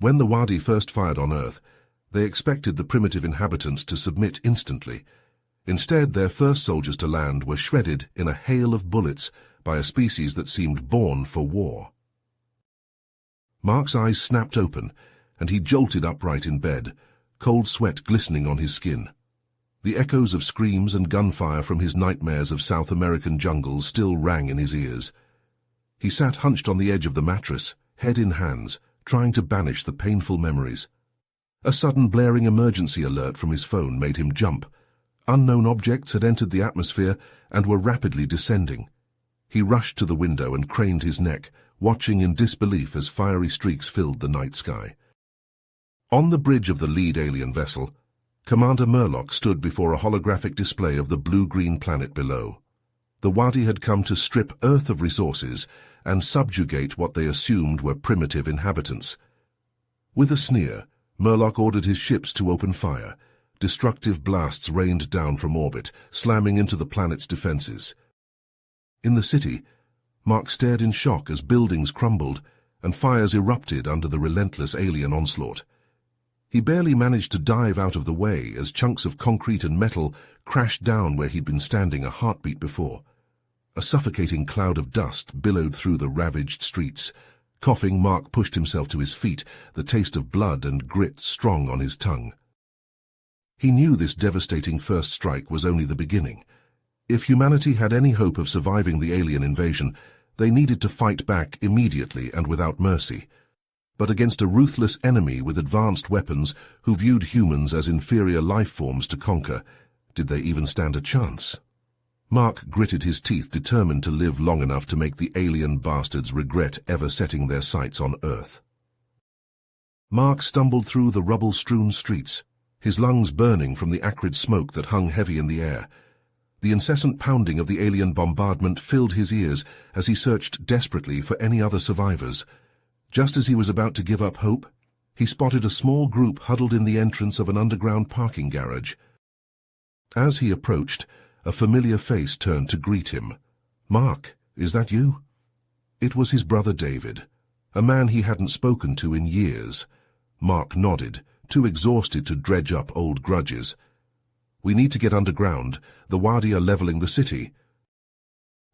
When the Wadi first fired on Earth, they expected the primitive inhabitants to submit instantly. Instead, their first soldiers to land were shredded in a hail of bullets by a species that seemed born for war. Mark's eyes snapped open, and he jolted upright in bed, cold sweat glistening on his skin. The echoes of screams and gunfire from his nightmares of South American jungles still rang in his ears. He sat hunched on the edge of the mattress, head in hands, trying to banish the painful memories. A sudden blaring emergency alert from his phone made him jump. Unknown objects had entered the atmosphere and were rapidly descending. He rushed to the window and craned his neck, watching in disbelief as fiery streaks filled the night sky. On the bridge of the lead alien vessel, Commander Murlock stood before a holographic display of the blue-green planet below. The Wadi had come to strip Earth of resources and subjugate what they assumed were primitive inhabitants. With a sneer, Murlock ordered his ships to open fire. Destructive blasts rained down from orbit, slamming into the planet's defenses. In the city, Mark stared in shock as buildings crumbled and fires erupted under the relentless alien onslaught. He barely managed to dive out of the way as chunks of concrete and metal crashed down where he'd been standing a heartbeat before. A suffocating cloud of dust billowed through the ravaged streets. Coughing, Mark pushed himself to his feet, the taste of blood and grit strong on his tongue. He knew this devastating first strike was only the beginning. If humanity had any hope of surviving the alien invasion, they needed to fight back immediately and without mercy. But against a ruthless enemy with advanced weapons who viewed humans as inferior life forms to conquer, did they even stand a chance? Mark gritted his teeth, determined to live long enough to make the alien bastards regret ever setting their sights on Earth. Mark stumbled through the rubble-strewn streets, his lungs burning from the acrid smoke that hung heavy in the air. The incessant pounding of the alien bombardment filled his ears as he searched desperately for any other survivors. Just as he was about to give up hope, he spotted a small group huddled in the entrance of an underground parking garage. As he approached, a familiar face turned to greet him. "Mark, is that you?" It was his brother David, a man he hadn't spoken to in years. Mark nodded, too exhausted to dredge up old grudges. "We need to get underground. The Wadi are leveling the city."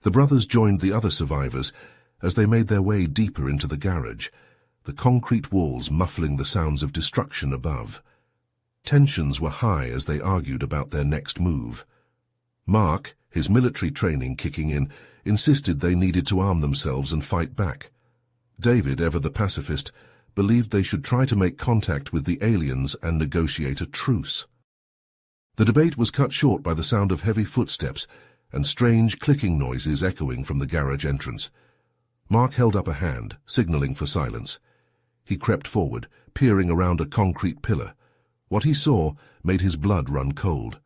The brothers joined the other survivors as they made their way deeper into the garage, the concrete walls muffling the sounds of destruction above. Tensions were high as they argued about their next move. Mark, his military training kicking in, insisted they needed to arm themselves and fight back. David, ever the pacifist, believed they should try to make contact with the aliens and negotiate a truce. The debate was cut short by the sound of heavy footsteps and strange clicking noises echoing from the garage entrance. Mark held up a hand, signaling for silence. He crept forward, peering around a concrete pillar. What he saw made his blood run cold.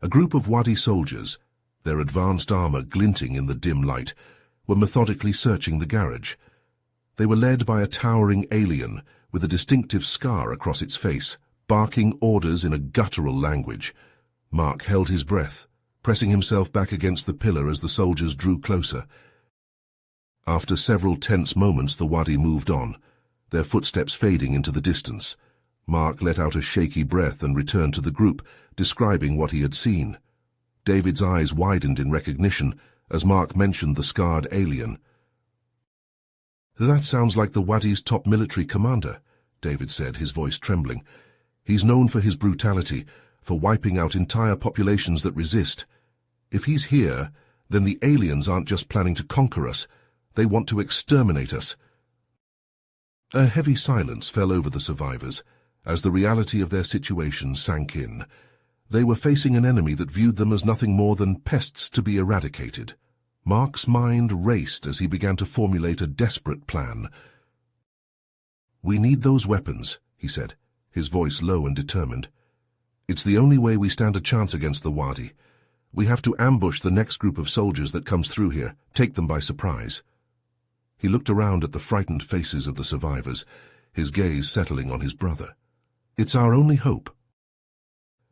A group of Wadi soldiers, their advanced armor glinting in the dim light, were methodically searching the garage. They were led by a towering alien with a distinctive scar across its face, barking orders in a guttural language. Mark held his breath, pressing himself back against the pillar as the soldiers drew closer. After several tense moments, the Wadi moved on, their footsteps fading into the distance. Mark let out a shaky breath and returned to the group, describing what he had seen. David's eyes widened in recognition as Mark mentioned the scarred alien. "That sounds like the Wadi's top military commander," David said, his voice trembling. "He's known for his brutality, for wiping out entire populations that resist. If he's here, then the aliens aren't just planning to conquer us. They want to exterminate us." A heavy silence fell over the survivors as the reality of their situation sank in. They were facing an enemy that viewed them as nothing more than pests to be eradicated. Mark's mind raced as he began to formulate a desperate plan. "We need those weapons," he said, his voice low and determined. "It's the only way we stand a chance against the Wadi. We have to ambush the next group of soldiers that comes through here, take them by surprise." He looked around at the frightened faces of the survivors, his gaze settling on his brother. "It's our only hope."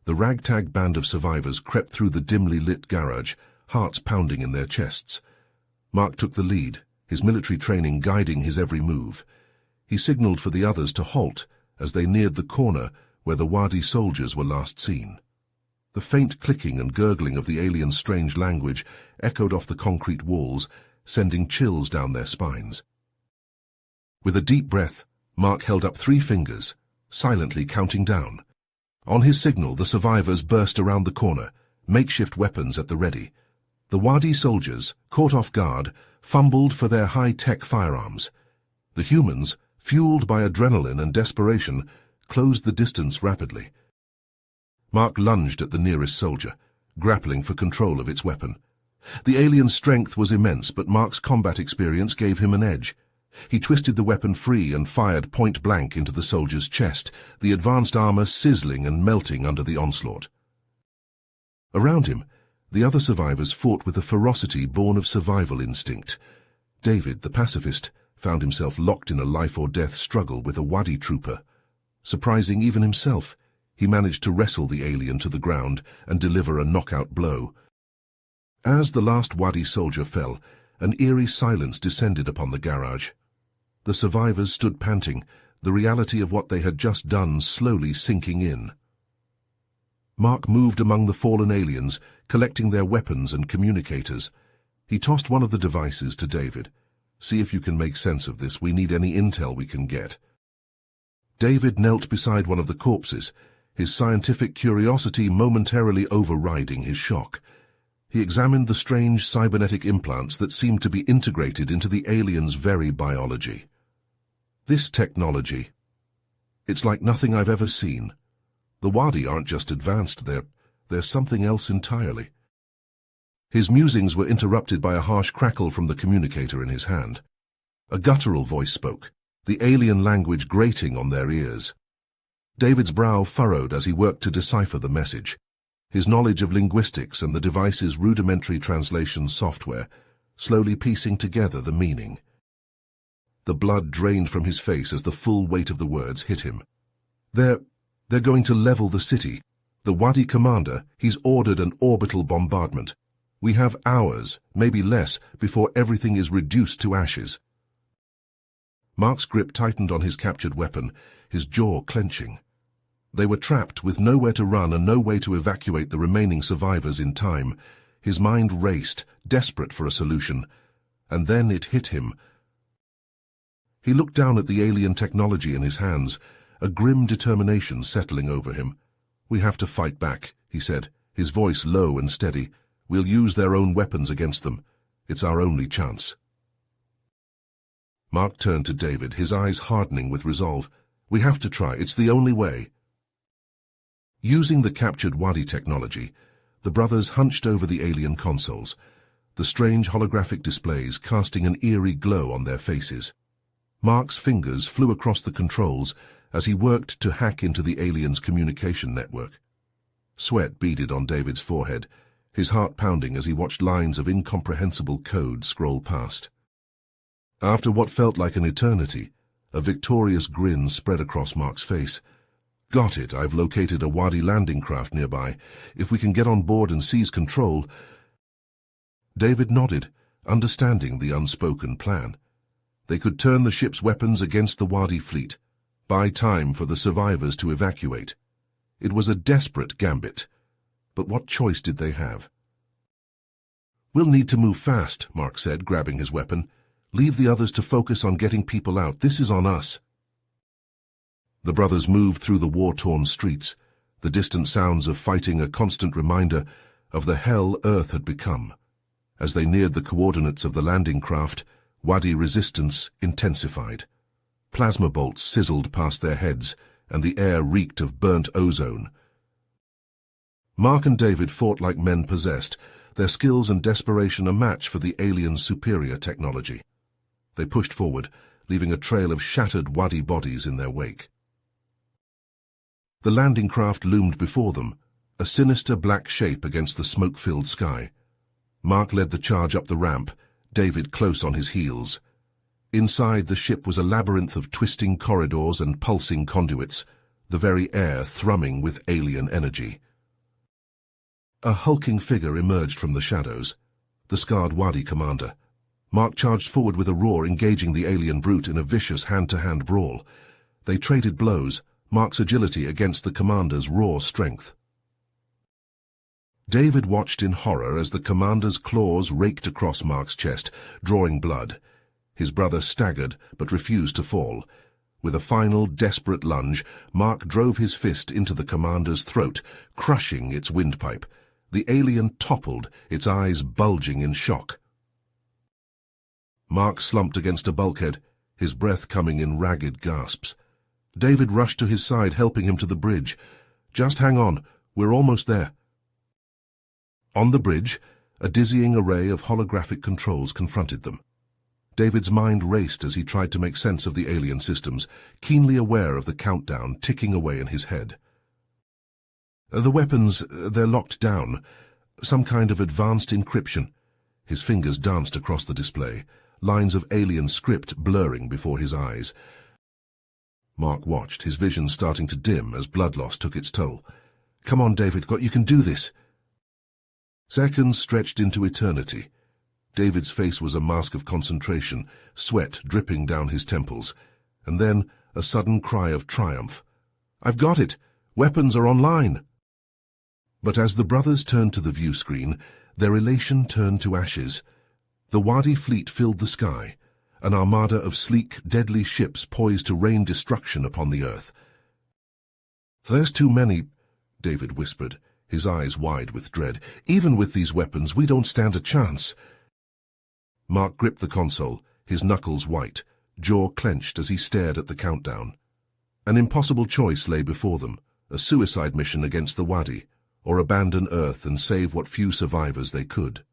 The ragtag band of survivors crept through the dimly lit garage, hearts pounding in their chests. Mark took the lead, his military training guiding his every move. He signaled for the others to halt as they neared the corner where the Wadi soldiers were last seen. The faint clicking and gurgling of the aliens' strange language echoed off the concrete walls, sending chills down their spines. With a deep breath, Mark held up 3 fingers, silently counting down. On his signal, the survivors burst around the corner, makeshift weapons at the ready. The Wadi soldiers, caught off guard, fumbled for their high-tech firearms. The humans, fueled by adrenaline and desperation, closed the distance rapidly. Mark lunged at the nearest soldier, grappling for control of its weapon. The alien's strength was immense, but Mark's combat experience gave him an edge. He twisted the weapon free and fired point-blank into the soldier's chest, the advanced armor sizzling and melting under the onslaught. Around him, the other survivors fought with a ferocity born of survival instinct. David, the pacifist, found himself locked in a life-or-death struggle with a Wadi trooper. Surprising even himself, he managed to wrestle the alien to the ground and deliver a knockout blow. As the last Wadi soldier fell, an eerie silence descended upon the garage. The survivors stood panting, the reality of what they had just done slowly sinking in. Mark moved among the fallen aliens, collecting their weapons and communicators. He tossed one of the devices to David. "See if you can make sense of this. We need any intel we can get." David knelt beside one of the corpses, his scientific curiosity momentarily overriding his shock. He examined the strange cybernetic implants that seemed to be integrated into the alien's very biology. This technology, it's like nothing I've ever seen. The Wadi aren't just advanced, they're something else entirely. His musings were interrupted by a harsh crackle from the communicator in his hand. A guttural voice spoke, the alien language grating on their ears. David's brow furrowed as he worked to decipher the message. His knowledge of linguistics and the device's rudimentary translation software, slowly piecing together the meaning. The blood drained from his face as the full weight of the words hit him. They're going to level the city. The Wadi commander, he's ordered an orbital bombardment. We have hours, maybe less, before everything is reduced to ashes. Mark's grip tightened on his captured weapon, his jaw clenching. They were trapped with nowhere to run and no way to evacuate the remaining survivors in time. His mind raced, desperate for a solution. And then it hit him. He looked down at the alien technology in his hands, a grim determination settling over him. "We have to fight back," he said, his voice low and steady. "We'll use their own weapons against them. It's our only chance." Mark turned to David, his eyes hardening with resolve. "We have to try. It's the only way." Using the captured Wadi technology, the brothers hunched over the alien consoles, the strange holographic displays casting an eerie glow on their faces. Mark's fingers flew across the controls as he worked to hack into the alien's communication network. Sweat beaded on David's forehead, his heart pounding as he watched lines of incomprehensible code scroll past. After what felt like an eternity, a victorious grin spread across Mark's face. "Got it. I've located a Wadi landing craft nearby. If we can get on board and seize control..." David nodded, understanding the unspoken plan. They could turn the ship's weapons against the Wadi fleet, buy time for the survivors to evacuate. It was a desperate gambit, but what choice did they have? "We'll need to move fast," Mark said, grabbing his weapon. "Leave the others to focus on getting people out. This is on us." The brothers moved through the war-torn streets, the distant sounds of fighting a constant reminder of the hell Earth had become. As they neared the coordinates of the landing craft, Wadi resistance intensified. Plasma bolts sizzled past their heads, and the air reeked of burnt ozone. Mark and David fought like men possessed, their skills and desperation a match for the alien's superior technology. They pushed forward, leaving a trail of shattered Wadi bodies in their wake. The landing craft loomed before them, a sinister black shape against the smoke-filled sky. Mark led the charge up the ramp, David close on his heels. Inside the ship was a labyrinth of twisting corridors and pulsing conduits, the very air thrumming with alien energy. A hulking figure emerged from the shadows, the scarred Wadi commander. Mark charged forward with a roar, engaging the alien brute in a vicious hand-to-hand brawl. They traded blows, Mark's agility against the commander's raw strength. David watched in horror as the commander's claws raked across Mark's chest, drawing blood. His brother staggered, but refused to fall. With a final, desperate lunge, Mark drove his fist into the commander's throat, crushing its windpipe. The alien toppled, its eyes bulging in shock. Mark slumped against a bulkhead, his breath coming in ragged gasps. David rushed to his side, helping him to the bridge. "Just hang on, we're almost there." On the bridge, a dizzying array of holographic controls confronted them. David's mind raced as he tried to make sense of the alien systems, keenly aware of the countdown ticking away in his head. The weapons, they're locked down. Some kind of advanced encryption. His fingers danced across the display, lines of alien script blurring before his eyes. Mark watched, his vision starting to dim as blood loss took its toll. "Come on, David, you can do this." Seconds stretched into eternity. David's face was a mask of concentration, sweat dripping down his temples. And then a sudden cry of triumph. "I've got it! Weapons are online!" But as the brothers turned to the view screen, their elation turned to ashes. The Wadi fleet filled the sky, an armada of sleek, deadly ships poised to rain destruction upon the earth. "There's too many," David whispered, his eyes wide with dread. "Even with these weapons, we don't stand a chance." Mark gripped the console, his knuckles white, jaw clenched as he stared at the countdown. An impossible choice lay before them, a suicide mission against the Wadi, or abandon Earth and save what few survivors they could.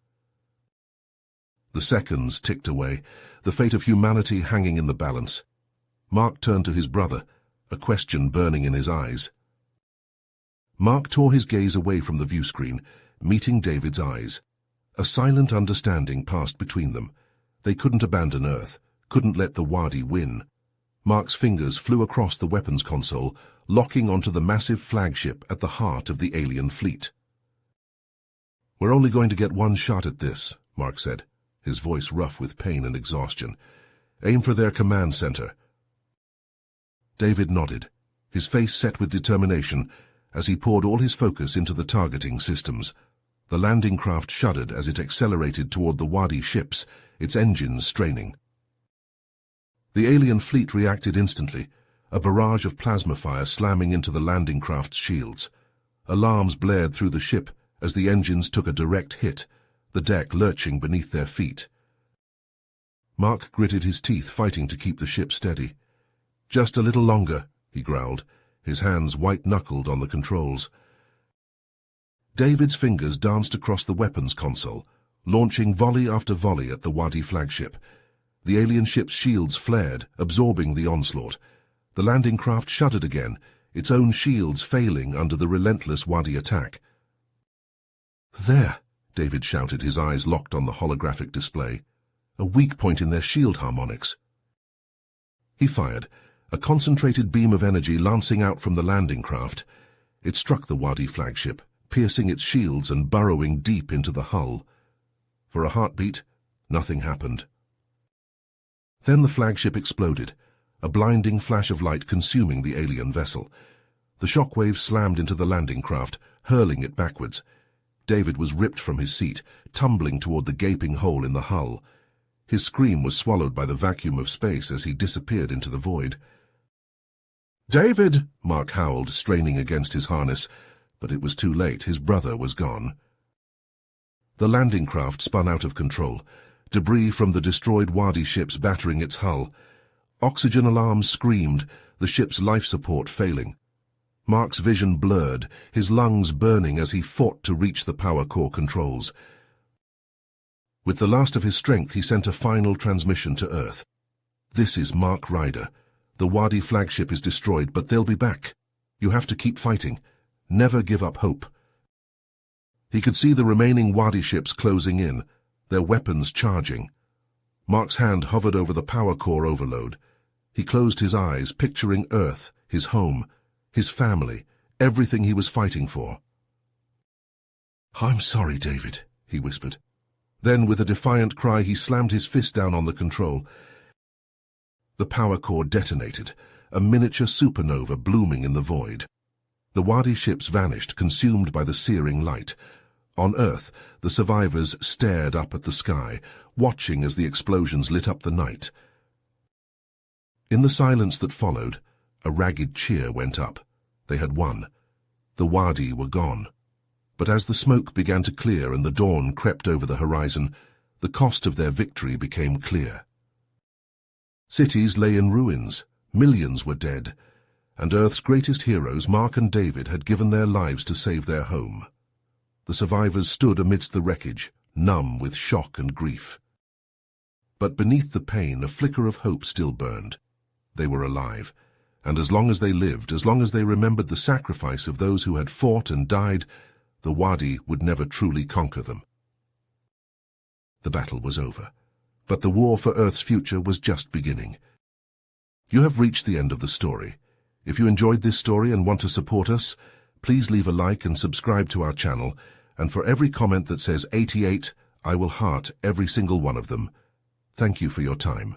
The seconds ticked away, the fate of humanity hanging in the balance. Mark turned to his brother, a question burning in his eyes. Mark tore his gaze away from the view screen, meeting David's eyes. A silent understanding passed between them. They couldn't abandon Earth, couldn't let the Wadi win. Mark's fingers flew across the weapons console, locking onto the massive flagship at the heart of the alien fleet. "We're only going to get one shot at this," Mark said, his voice rough with pain and exhaustion. "Aim for their command center." David nodded, his face set with determination, as he poured all his focus into the targeting systems. The landing craft shuddered as it accelerated toward the Wadi ships, its engines straining. The alien fleet reacted instantly, a barrage of plasma fire slamming into the landing craft's shields. Alarms blared through the ship as the engines took a direct hit, the deck lurching beneath their feet. Mark gritted his teeth, fighting to keep the ship steady. "Just a little longer," he growled, his hands white-knuckled on the controls. David's fingers danced across the weapons console, launching volley after volley at the Wadi flagship. The alien ship's shields flared, absorbing the onslaught. The landing craft shuddered again, its own shields failing under the relentless Wadi attack. "There," David shouted, his eyes locked on the holographic display. "A weak point in their shield harmonics." He fired, a concentrated beam of energy lancing out from the landing craft. It struck the Wadi flagship, piercing its shields and burrowing deep into the hull. For a heartbeat, nothing happened. Then the flagship exploded, a blinding flash of light consuming the alien vessel. The shockwave slammed into the landing craft, hurling it backwards. David was ripped from his seat, tumbling toward the gaping hole in the hull. His scream was swallowed by the vacuum of space as he disappeared into the void. "David!" Mark howled, straining against his harness, but it was too late. His brother was gone. The landing craft spun out of control, debris from the destroyed Wadi ships battering its hull. Oxygen alarms screamed, the ship's life support failing. Mark's vision blurred, his lungs burning as he fought to reach the power core controls. With the last of his strength, he sent a final transmission to Earth. "This is Mark Ryder. The Wadi flagship is destroyed, but they'll be back. You have to keep fighting. Never give up hope." He could see the remaining Wadi ships closing in, their weapons charging. Mark's hand hovered over the power core overload. He closed his eyes, picturing Earth, his home, his family, everything he was fighting for. "I'm sorry, David," he whispered. Then, with a defiant cry, he slammed his fist down on the control. The power core detonated, a miniature supernova blooming in the void. The Wadi ships vanished, consumed by the searing light. On Earth, the survivors stared up at the sky, watching as the explosions lit up the night. In the silence that followed, a ragged cheer went up. They had won. The Wadi were gone. But as the smoke began to clear and the dawn crept over the horizon, the cost of their victory became clear. Cities lay in ruins, millions were dead, and Earth's greatest heroes, Mark and David, had given their lives to save their home. The survivors stood amidst the wreckage, numb with shock and grief. But beneath the pain, a flicker of hope still burned. They were alive, and as long as they lived, as long as they remembered the sacrifice of those who had fought and died, the Wadi would never truly conquer them. The battle was over, but the war for Earth's future was just beginning. You have reached the end of the story. If you enjoyed this story and want to support us, please leave a like and subscribe to our channel, and for every comment that says 88, I will heart every single one of them. Thank you for your time.